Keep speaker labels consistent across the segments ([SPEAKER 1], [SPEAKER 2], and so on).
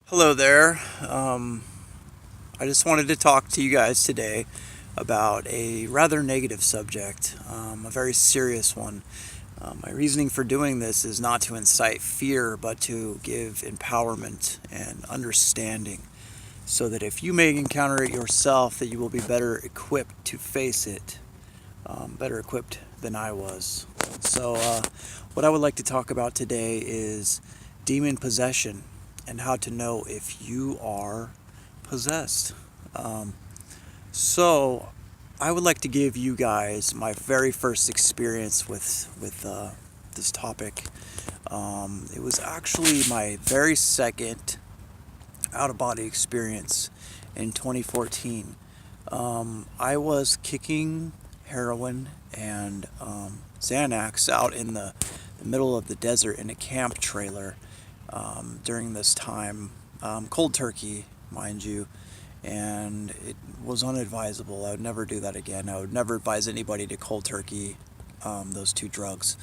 [SPEAKER 1] Hello there. I just wanted to talk to you guys today about a rather negative subject, a very serious one. My reasoning for doing this is not to incite fear, but to give empowerment and understanding so that if you may encounter it yourself, that you will be better equipped to face it, better equipped than I was. So, what I would like to talk about today is demon possession and how to know if you are possessed. Um, so, I would like to give you guys my very first experience with this topic. It was actually my very second out of body experience in 2014. I was kicking heroin and Xanax out in the middle of the desert in a camp trailer during this time. Cold turkey, mind you, and it was unadvisable. I would never do that again. I would never advise anybody to cold turkey those two drugs.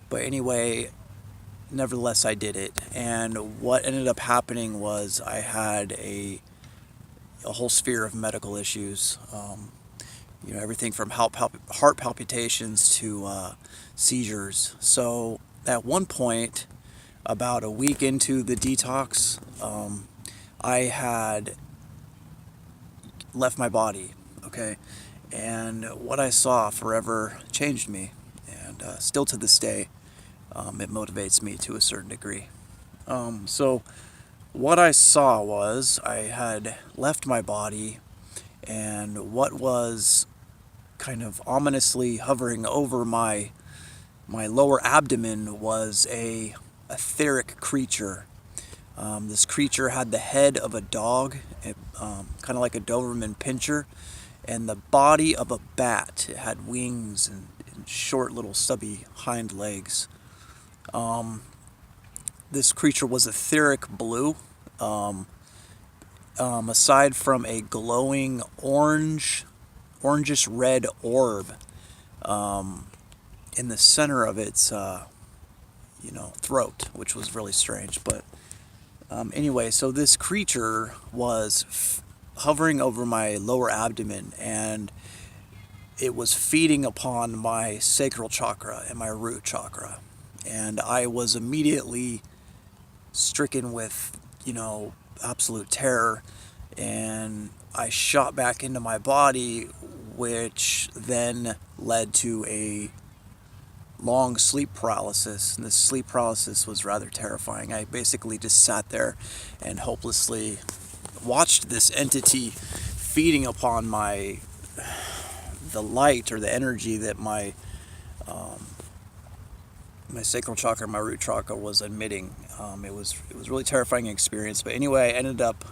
[SPEAKER 1] But anyway, nevertheless, I did it. And what ended up happening was I had a whole sphere of medical issues. Everything from heart palpitations to seizures. So at one point, about a week into the detox, I had left my body, okay? And what I saw forever changed me, and still to this day, it motivates me to a certain degree. So, what I saw was I had left my body, and what was kind of ominously hovering over my lower abdomen was a etheric creature. This creature had the head of a dog, kind of like a Doberman Pinscher, and the body of a bat. It had wings and short little stubby hind legs. This creature was etheric blue. Aside from a glowing orangish red orb in the center of its throat, which was really strange. But anyway, so this creature was hovering over my lower abdomen, and it was feeding upon my sacral chakra and my root chakra. And I was immediately stricken with, absolute terror. And I shot back into my body, which then led to a long sleep paralysis. And this sleep paralysis was rather terrifying. I basically just sat there and hopelessly watched this entity feeding upon the light or the energy that my sacral chakra, my root chakra was emitting. It was really terrifying experience. But anyway, I ended up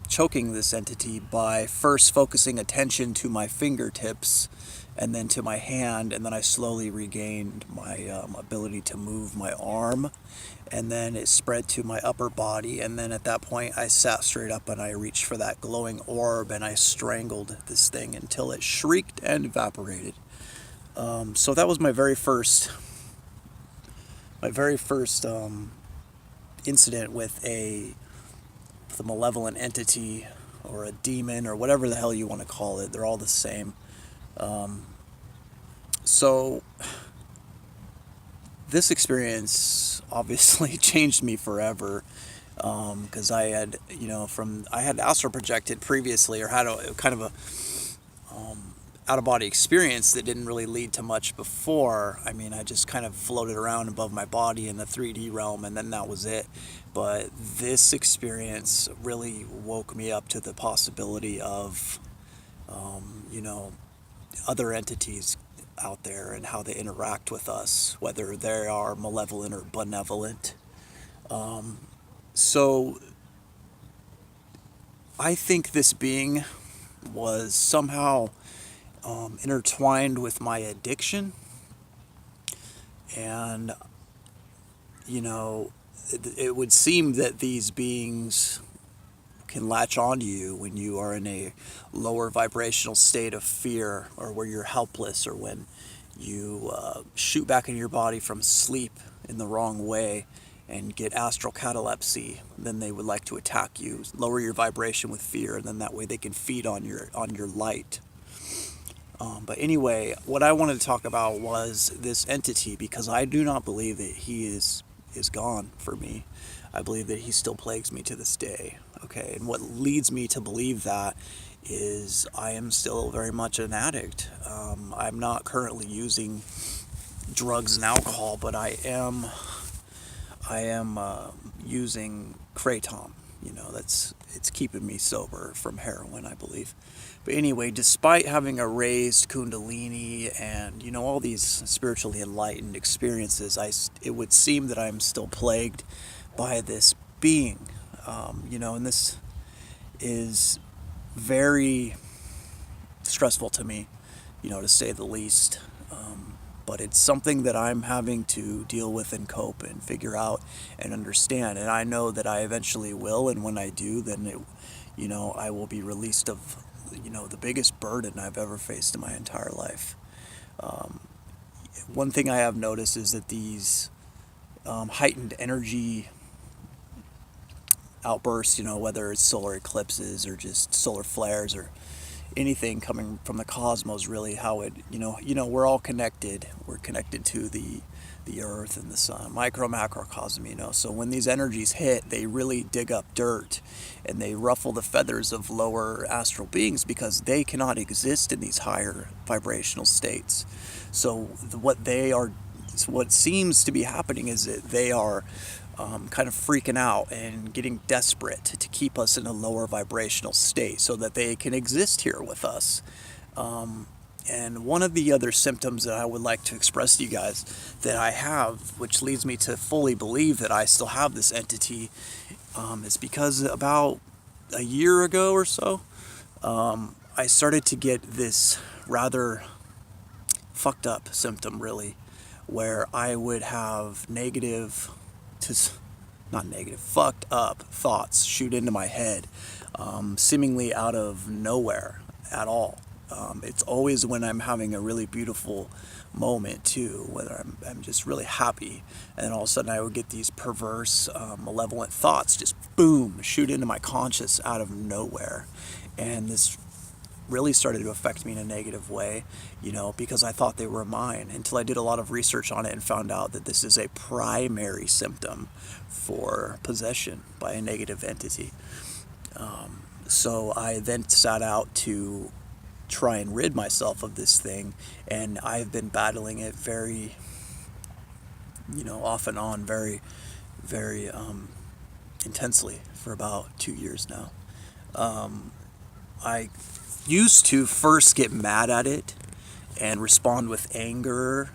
[SPEAKER 1] choking this entity by first focusing attention to my fingertips and then to my hand, and then I slowly regained my ability to move my arm, and then it spread to my upper body, and then at that point I sat straight up and I reached for that glowing orb and I strangled this thing until it shrieked and evaporated. So that was my very first incident with a malevolent entity or a demon or whatever the hell you want to call it. They're all the same. So this experience obviously changed me forever, because I had, I had astral projected previously, or had a kind of a out of body experience that didn't really lead to much before. I mean, I just kind of floated around above my body in the 3D realm, and then that was it. But this experience really woke me up to the possibility of, other entities out there and how they interact with us, whether they are malevolent or benevolent. So I think this being was somehow intertwined with my addiction, and it would seem that these beings can latch onto you when you are in a lower vibrational state of fear, or where you're helpless, or when you shoot back in your body from sleep in the wrong way, and get astral catalepsy, then they would like to attack you, lower your vibration with fear, and then that way they can feed on your light. But anyway, what I wanted to talk about was this entity, because I do not believe that he is gone for me. I believe that he still plagues me to this day. Okay, and what leads me to believe that is I am still very much an addict. I'm not currently using drugs and alcohol, but I am using kratom. It's keeping me sober from heroin, I believe. But anyway, despite having a raised kundalini and all these spiritually enlightened experiences, it would seem that I'm still plagued by this being. And this is very stressful to me, to say the least. But it's something that I'm having to deal with and cope and figure out and understand. And I know that I eventually will. And when I do, then I will be released of, the biggest burden I've ever faced in my entire life. One thing I have noticed is that these heightened energy outbursts, whether it's solar eclipses or just solar flares or anything coming from the cosmos, really how it, we're all connected. We're connected to the earth and the sun, micro, macrocosm, So when these energies hit, they really dig up dirt and they ruffle the feathers of lower astral beings because they cannot exist in these higher vibrational states. So what seems to be happening is that they are kind of freaking out and getting desperate to keep us in a lower vibrational state so that they can exist here with us. And one of the other symptoms that I would like to express to you guys that I have, which leads me to fully believe that I still have this entity, is because about a year ago or so, I started to get this rather fucked up symptom, really, where I would have fucked up thoughts shoot into my head, seemingly out of nowhere at all. It's always when I'm having a really beautiful moment too, whether I'm just really happy, and all of a sudden I would get these perverse, malevolent thoughts just boom, shoot into my conscious out of nowhere. And this really started to affect me in a negative way, because I thought they were mine, until I did a lot of research on it and found out that this is a primary symptom for possession by a negative entity. So I then set out to try and rid myself of this thing, and I've been battling it very, off and on, very, very intensely for about 2 years now. I used to first get mad at it and respond with anger,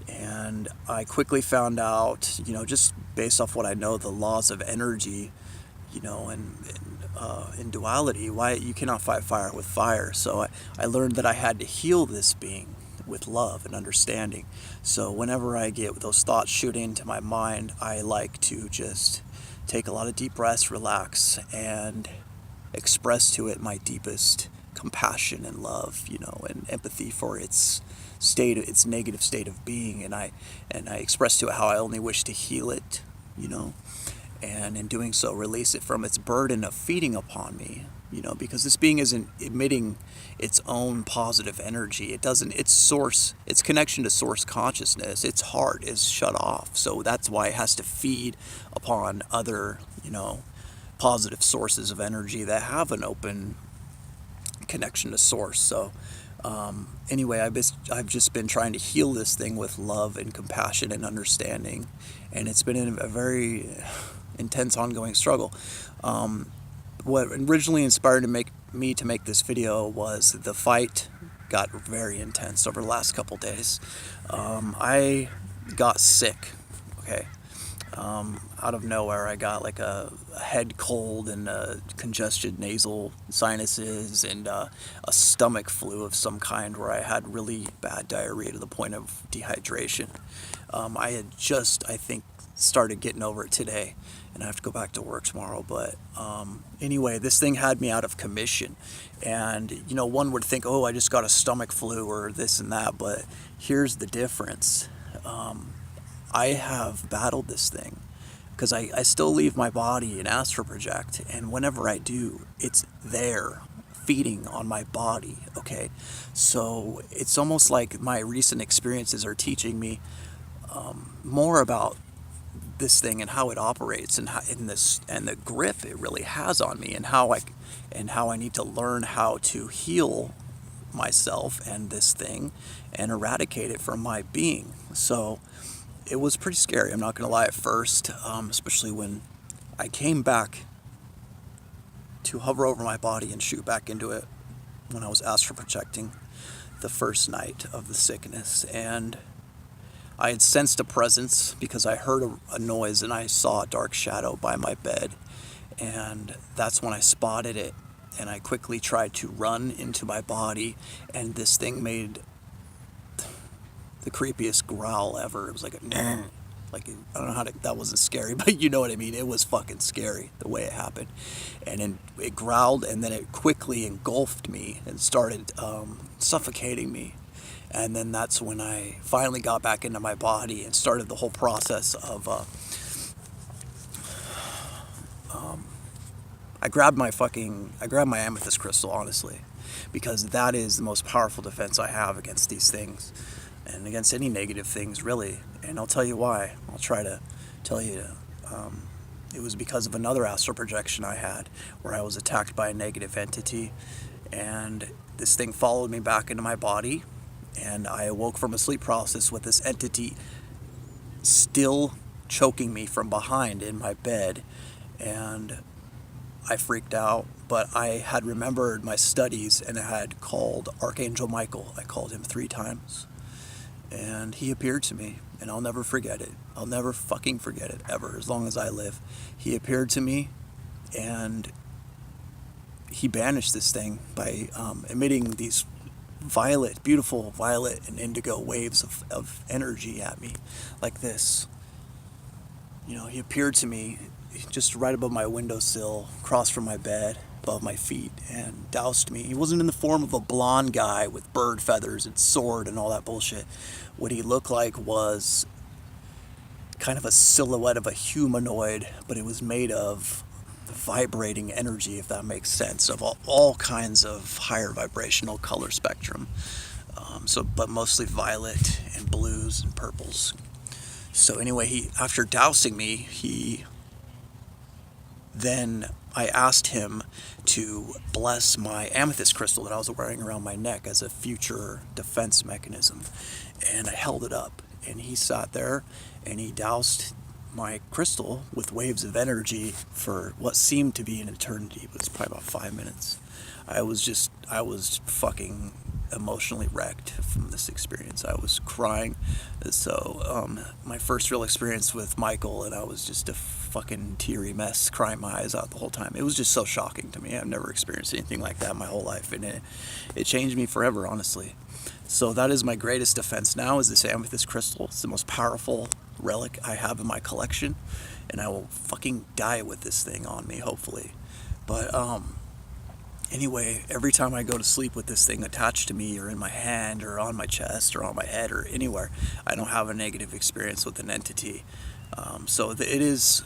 [SPEAKER 1] and I quickly found out, just based off what I know, the laws of energy, and in duality, why you cannot fight fire with fire. So I learned that I had to heal this being with love and understanding. So whenever I get those thoughts shooting into my mind, I like to just take a lot of deep breaths, relax, and express to it my deepest compassion and love, and empathy for its negative state of being, and I express to it how I only wish to heal it, and in doing so release it from its burden of feeding upon me, because this being isn't emitting its own positive energy. Its connection to source consciousness, its heart is shut off, so that's why it has to feed upon other, positive sources of energy that have an open connection to source. So anyway, I've just been trying to heal this thing with love and compassion and understanding, and it's been a very intense ongoing struggle. What originally inspired me to make this video was the fight got very intense over the last couple days. I got sick, okay? Out of nowhere, I got like a head cold and congested nasal sinuses and a stomach flu of some kind, where I had really bad diarrhea to the point of dehydration. I had just, I think, started getting over it today, and I have to go back to work tomorrow. But anyway, this thing had me out of commission, and one would think, oh, I just got a stomach flu or this and that, but here's the difference. I have battled this thing because I still leave my body and astral project, and whenever I do, it's there feeding on my body, okay? So it's almost like my recent experiences are teaching me more about this thing and how it operates, and how in this, and the grip it really has on me, and how I need to learn how to heal myself and this thing and eradicate it from my being. So it was pretty scary, I'm not going to lie, at first, especially when I came back to hover over my body and shoot back into it when I was astral projecting the first night of the sickness. And I had sensed a presence because I heard a noise and I saw a dark shadow by my bed. And that's when I spotted it, and I quickly tried to run into my body, and this thing made the creepiest growl ever. It was like a like, I don't know how to, that wasn't scary, but you know what I mean. It was fucking scary the way it happened. And then it growled, and then it quickly engulfed me and started suffocating me. And then that's when I finally got back into my body and started the whole process of I grabbed my amethyst crystal, honestly, because that is the most powerful defense I have against these things, and against any negative things, really. And I'll tell you why. I'll try to tell you. It was because of another astral projection I had, where I was attacked by a negative entity, and this thing followed me back into my body, and I awoke from a sleep paralysis with this entity still choking me from behind in my bed, and I freaked out, but I had remembered my studies, and I had called Archangel Michael. I called him 3 times, and he appeared to me, and I'll never forget it. I'll never fucking forget it, ever, as long as I live. He appeared to me, and he banished this thing by emitting these beautiful violet and indigo waves of energy at me, like this. You know, he appeared to me just right above my windowsill, across from my bed, above my feet, and doused me. He wasn't in the form of a blonde guy with bird feathers and sword and all that bullshit. What he looked like was kind of a silhouette of a humanoid, but it was made of vibrating energy, if that makes sense, of all kinds of higher vibrational color spectrum. But mostly violet and blues and purples. So anyway, after dousing me, then I asked him to bless my amethyst crystal that I was wearing around my neck as a future defense mechanism. And I held it up, and he sat there, and he doused my crystal with waves of energy for what seemed to be an eternity, but it's probably about 5 minutes. I was fucking emotionally wrecked from this experience. I was crying. So my first real experience with Michael, and I was just a fucking teary mess, crying my eyes out the whole time. It was just so shocking to me. I've never experienced anything like that in my whole life, and it changed me forever, honestly. So that is my greatest defense now, is this amethyst crystal. It's the most powerful relic I have in my collection, and I will fucking die with this thing on me, hopefully. But anyway, every time I go to sleep with this thing attached to me, or in my hand, or on my chest, or on my head, or anywhere, I don't have a negative experience with an entity. So it is,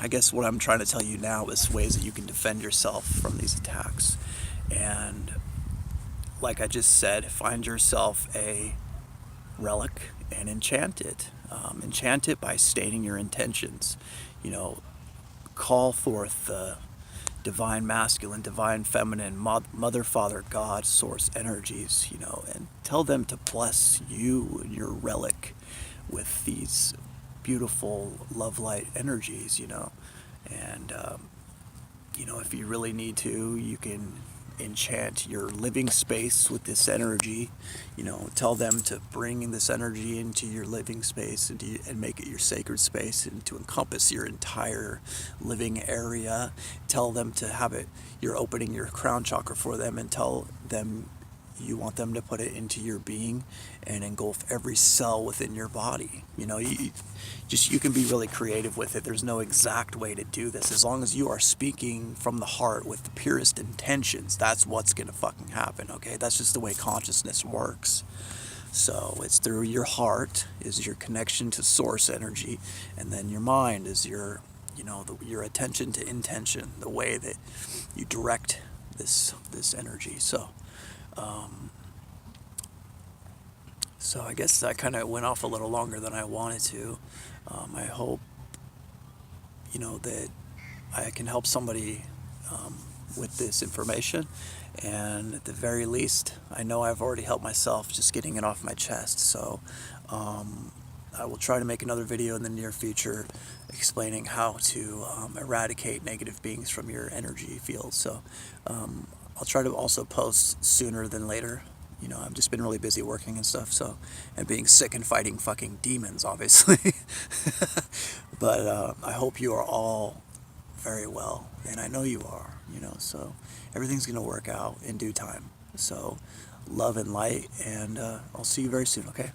[SPEAKER 1] I guess what I'm trying to tell you now is ways that you can defend yourself from these attacks. And like I just said, find yourself a relic and enchant it. Enchant it by stating your intentions. You know, call forth the divine masculine, divine feminine, mother, father, God, source energies, you know, and tell them to bless you and your relic with these beautiful love light energies, you know. And you know, if you really need to, you can enchant your living space with this energy. You know, tell them to bring this energy into your living space and make it your sacred space, and to encompass your entire living area. Tell them to have it, you're opening your crown chakra for them, and tell them you want them to put it into your being and engulf every cell within your body. You know, you can be really creative with it. There's no exact way to do this. As long as you are speaking from the heart with the purest intentions, that's what's going to fucking happen, okay? That's just the way consciousness works. So it's through your heart is your connection to source energy, and then your mind is your, your attention to intention, the way that you direct this energy. Um, so I guess that kind of went off a little longer than I wanted to. I hope that I can help somebody with this information, and at the very least, I know I've already helped myself just getting it off my chest. So I will try to make another video in the near future explaining how to eradicate negative beings from your energy field. So I'll try to also post sooner than later. I've just been really busy working and stuff, and being sick and fighting fucking demons, obviously. But I hope you are all very well, and I know you are, so everything's going to work out in due time. So love and light, and I'll see you very soon, okay?